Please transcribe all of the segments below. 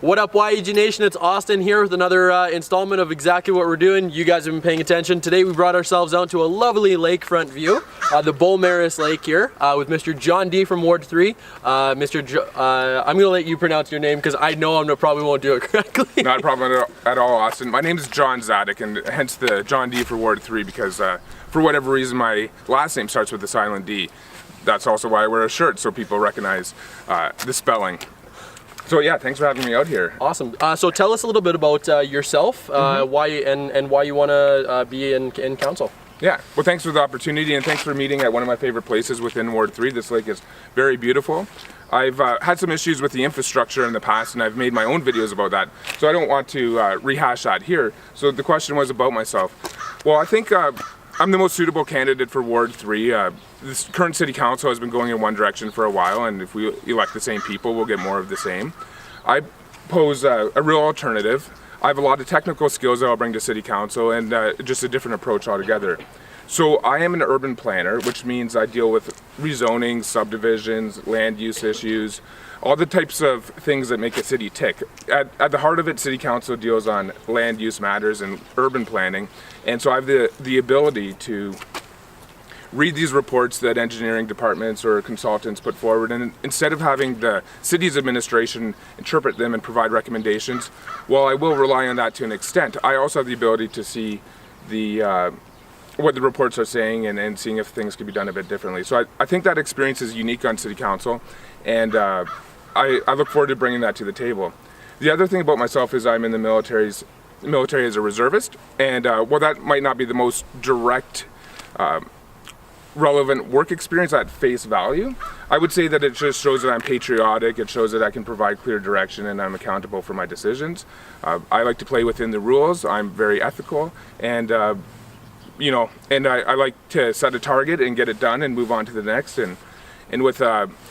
What up, YEGnation? It's Austin here with another installment of exactly what we're doing. You guys have been paying attention. Today we brought ourselves out to a lovely lakefront view, the Bulmaris Lake here, with Mr. Jon D from Ward 3. I'm going to let you pronounce your name because I know I probably won't do it correctly. Not a problem at all, Austin. My name is Jon Dziadyk, and hence the Jon D for Ward 3 because for whatever reason my last name starts with the silent D. That's also why I wear a shirt, so people recognize the spelling. So yeah, thanks for having me out here. Awesome. So tell us a little bit about yourself, why you want to be in council. Yeah, well thanks for the opportunity and thanks for meeting at one of my favorite places within Ward 3. This lake is very beautiful. I've had some issues with the infrastructure in the past and I've made my own videos about that, so I don't want to rehash that here. So the question was about myself. Well, I think I'm the most suitable candidate for Ward 3. This current city council has been going in one direction for a while, and if we elect the same people, we'll get more of the same. I pose a real alternative. I have a lot of technical skills that I'll bring to city council and just a different approach altogether. So I am an urban planner, which means I deal with rezoning, subdivisions, land use issues, all the types of things that make a city tick. At the heart of it, city council deals on land use matters and urban planning, and so I have the ability to read these reports that engineering departments or consultants put forward, and instead of having the city's administration interpret them and provide recommendations, while I will rely on that to an extent, I also have the ability to see what the reports are saying and seeing if things could be done a bit differently. So I think that experience is unique on city council, and I look forward to bringing that to the table. The other thing about myself is I'm in the military as a reservist, and while that might not be the most direct relevant work experience at face value, I would say that it just shows that I'm patriotic, it shows that I can provide clear direction and I'm accountable for my decisions. I like to play within the rules, I'm very ethical, and I like to set a target and get it done and move on to the next. And with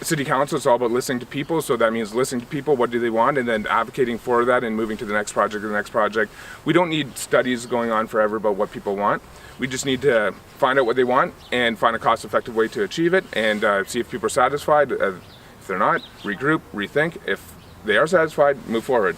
city council, it's all about listening to people, so that means listening to people, what do they want, and then advocating for that and moving to the next project or the next project. We don't need studies going on forever about what people want. We just need to find out what they want and find a cost-effective way to achieve it and see if people are satisfied. If they're not, regroup, rethink. If they are satisfied, move forward.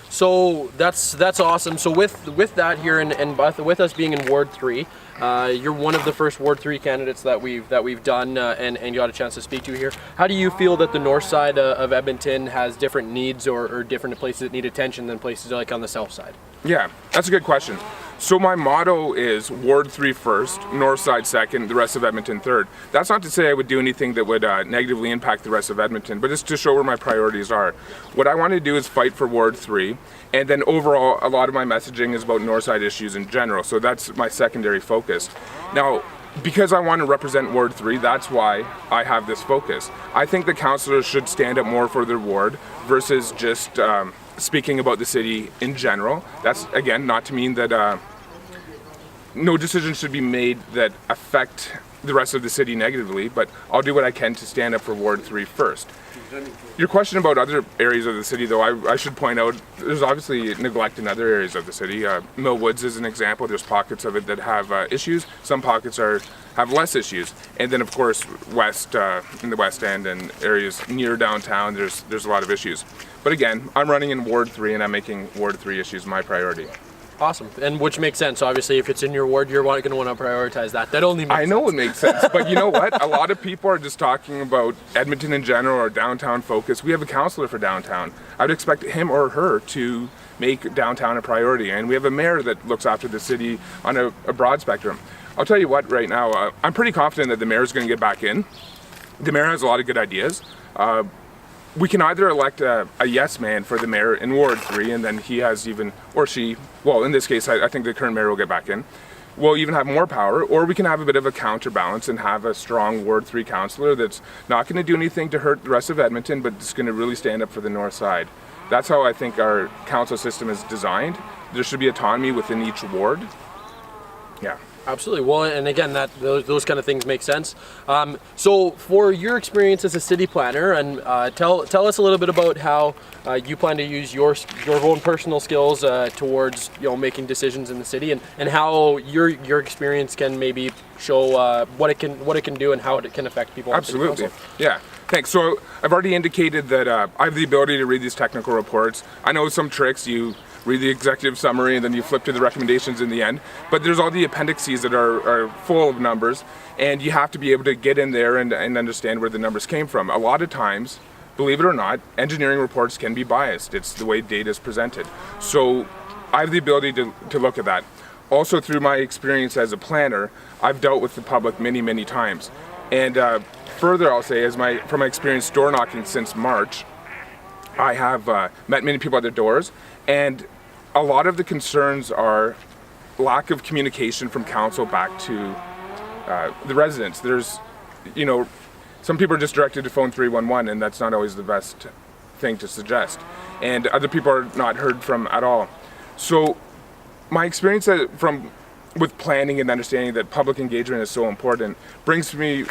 So that's awesome. So with that here and with us being in Ward 3, you're one of the first Ward 3 candidates that we've done and you got a chance to speak to here. How do you feel that the north side of Edmonton has different needs or different places that need attention than places like on the south side? Yeah, that's a good question. So my motto is Ward 3 first, North Side second, the rest of Edmonton third. That's not to say I would do anything that would negatively impact the rest of Edmonton, but it's to show where my priorities are. What I want to do is fight for Ward 3, and then overall a lot of my messaging is about North Side issues in general, so that's my secondary focus. Now, because I want to represent Ward 3, that's why I have this focus. I think the councillors should stand up more for their ward versus just speaking about the city in general. That's, again, not to mean that no decisions should be made that affect the rest of the city negatively, but I'll do what I can to stand up for Ward 3 first. Your question about other areas of the city, though, I should point out there's obviously neglect in other areas of the city. Mill Woods is an example. There's pockets of it that have issues. Some pockets have less issues. And then, of course, in the West End and areas near downtown, there's a lot of issues. But again, I'm running in Ward 3 and I'm making Ward 3 issues my priority. Awesome, and which makes sense. Obviously, if it's in your ward, you're going to want to prioritize that. That only makes sense. I know it makes sense, but you know what? A lot of people are just talking about Edmonton in general or downtown focus. We have a councillor for downtown. I would expect him or her to make downtown a priority, and we have a mayor that looks after the city on a broad spectrum. I'll tell you what, right now, I'm pretty confident that the mayor's going to get back in. The mayor has a lot of good ideas. We can either elect a yes man for the mayor in Ward 3, and then he has even, or she, well, in this case, I think the current mayor will get back in. We'll even have more power, or we can have a bit of a counterbalance and have a strong Ward 3 councillor that's not going to do anything to hurt the rest of Edmonton, but it's going to really stand up for the north side. That's how I think our council system is designed. There should be autonomy within each ward. Yeah. Absolutely. Well, and again, those kind of things make sense. So, for your experience as a city planner, and tell us a little bit about how you plan to use your own personal skills towards making decisions in the city, and how your experience can maybe show what it can do and how it can affect people. Absolutely. Yeah. Thanks. So I've already indicated that I have the ability to read these technical reports. I know some tricks. You read the executive summary and then you flip to the recommendations in the end. But there's all the appendices that are full of numbers, and you have to be able to get in there and understand where the numbers came from. A lot of times, believe it or not, engineering reports can be biased. It's the way data is presented. So I have the ability to look at that. Also, through my experience as a planner, I've dealt with the public many, many times. And further, I'll say, from my experience door knocking since March, I have met many people at their doors, and a lot of the concerns are lack of communication from council back to the residents. There's, some people are just directed to phone 311, and that's not always the best thing to suggest. And other people are not heard from at all. So my experience with planning and understanding that public engagement is so important brings me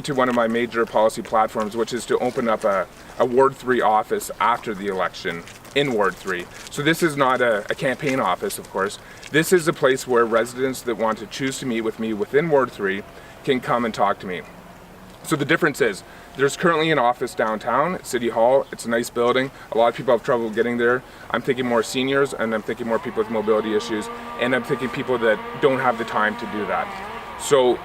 to one of my major policy platforms, which is to open up a Ward 3 office after the election in Ward 3. So this is not a campaign office, of course. This is a place where residents that want to choose to meet with me within Ward 3 can come and talk to me. So the difference is, there's currently an office downtown at City Hall. It's a nice building. A lot of people have trouble getting there. I'm thinking more seniors, and I'm thinking more people with mobility issues, and I'm thinking people that don't have the time to do that. So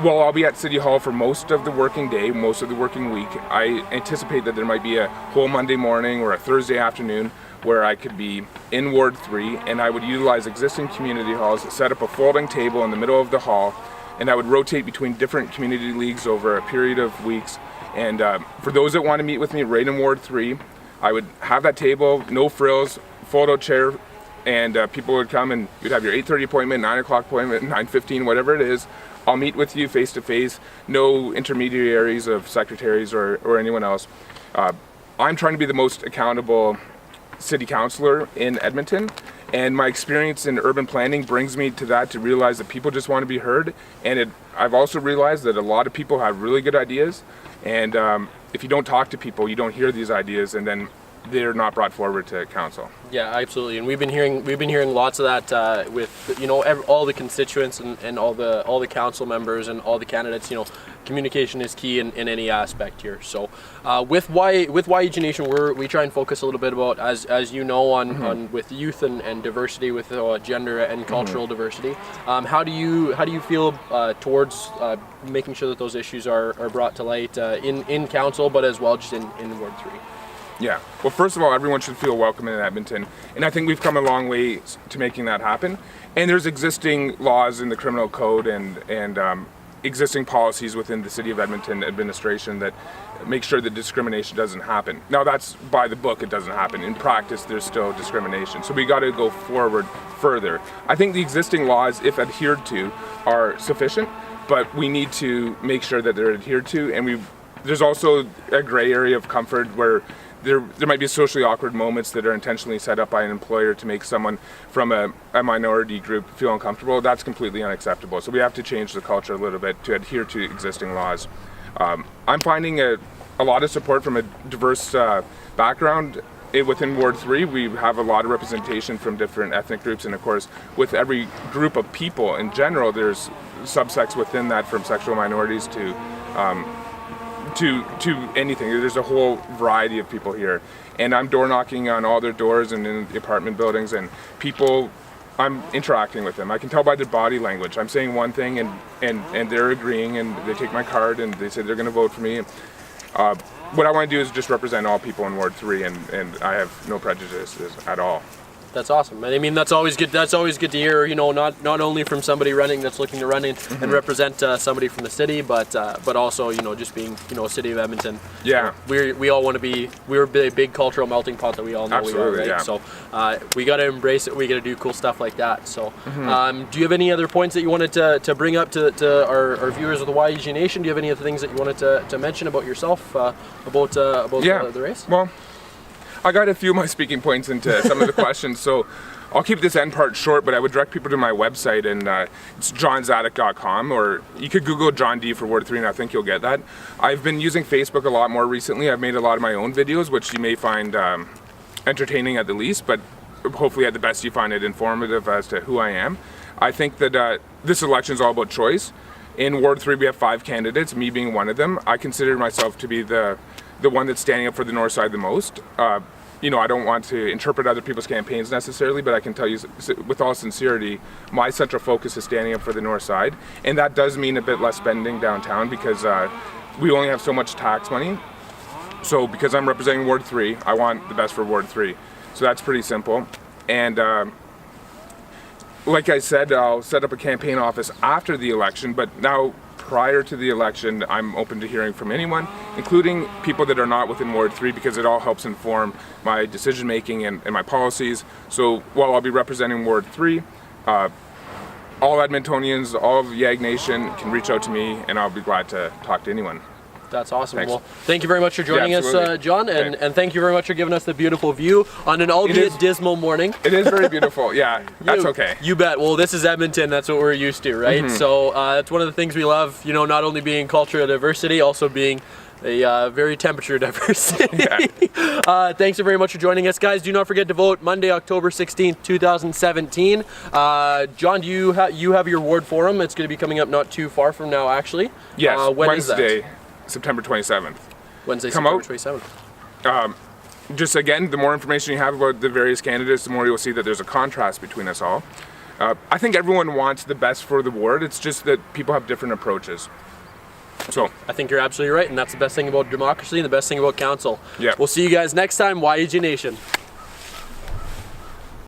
while I'll be at City Hall for most of the working day, most of the working week, I anticipate that there might be a whole Monday morning or a Thursday afternoon where I could be in Ward 3, and I would utilize existing community halls, set up a folding table in the middle of the hall, and I would rotate between different community leagues over a period of weeks. And for those that want to meet with me right in Ward 3, I would have that table, no frills, photo chair, and people would come, and you'd have your 8:30 appointment, 9 o'clock appointment, 9:15, whatever it is. I'll meet with you face to face, no intermediaries of secretaries or anyone else. I'm trying to be the most accountable city councillor in Edmonton, and my experience in urban planning brings me to that, to realize that people just want to be heard. And I've also realized that a lot of people have really good ideas, and if you don't talk to people, you don't hear these ideas, and then they're not brought forward to council. Yeah, absolutely, and we've been hearing lots of that with all the constituents and all the council members and all the candidates. Communication is key in any aspect here. So with YEGnation, we try and focus a little bit about, as you know, on with youth and diversity, with gender and cultural diversity. How do you feel towards making sure that those issues are brought to light in council, but as well just in Ward 3? Yeah. Well, first of all, everyone should feel welcome in Edmonton, and I think we've come a long way to making that happen. And there's existing laws in the criminal code and existing policies within the City of Edmonton administration that make sure that discrimination doesn't happen. Now, that's by the book; it doesn't happen. In practice, there's still discrimination. So we got to go forward further. I think the existing laws, if adhered to, are sufficient, but we need to make sure that they're adhered to. And there's also a gray area of comfort where there might be socially awkward moments that are intentionally set up by an employer to make someone from a minority group feel uncomfortable. That's completely unacceptable. So we have to change the culture a little bit to adhere to existing laws. I'm finding a lot of support from a diverse background. Within Ward 3, we have a lot of representation from different ethnic groups, and of course, with every group of people in general, there's subsects within that, from sexual minorities to anything. There's a whole variety of people here, and I'm door knocking on all their doors and in the apartment buildings, and people, I'm interacting with them. I can tell by their body language. I'm saying one thing and they're agreeing, and they take my card and they say they're going to vote for me. What I want to do is just represent all people in Ward 3, and I have no prejudices at all. That's awesome. And I mean, that's always good. That's always good to hear. Not only from somebody running that's looking to run in and represent somebody from the city, but also just being City of Edmonton. Yeah. We all want to be. We're a big cultural melting pot that we all know. Absolutely, we are, right? Yeah. So we got to embrace it. We got to do cool stuff like that. So do you have any other points that you wanted to bring up to our viewers of the YEGnation? Do you have any other things that you wanted to mention about yourself, about the race? Well, I got a few of my speaking points into some of the questions, so I'll keep this end part short, but I would direct people to my website, and it's jondziadyk.com, or you could Google John D for Ward 3, and I think you'll get that. I've been using Facebook a lot more recently. I've made a lot of my own videos, which you may find entertaining at the least, but hopefully at the best you find it informative as to who I am. I think that this election is all about choice. In Ward 3, we have 5 candidates, me being one of them. I consider myself to be the one that's standing up for the north side the most. You know, I don't want to interpret other people's campaigns necessarily, but I can tell you with all sincerity, my central focus is standing up for the north side. And that does mean a bit less spending downtown because we only have so much tax money. So because I'm representing Ward 3, I want the best for Ward 3. So that's pretty simple. And like I said, I'll set up a campaign office after the election, but now prior to the election, I'm open to hearing from anyone, including people that are not within Ward 3, because it all helps inform my decision making and my policies. So while I'll be representing Ward 3, all Edmontonians, all of YEGnation can reach out to me, and I'll be glad to talk to anyone. That's awesome. Thanks. Well, thank you very much for joining us, John, and, Okay. and thank you very much for giving us the beautiful view on an albeit dismal morning. It is very beautiful, yeah, that's okay. You bet. Well, this is Edmonton, that's what we're used to, right? So that's one of the things we love, you know, not only being cultural diversity, also being a very temperature diversity. Yeah. Thanks very much for joining us, guys. Do not forget to vote Monday, October 16th, 2017. John, do you have your ward forum? It's going to be coming up not too far from now, actually. Yes, when is that? Wednesday, September 27th. Wednesday, Come September out. 27th. Just again, the more information you have about the various candidates, the more you'll see that there's a contrast between us all. I think everyone wants the best for the ward. It's just that people have different approaches. So I think you're absolutely right, and that's the best thing about democracy and the best thing about council. Yeah. We'll see you guys next time. YEGnation.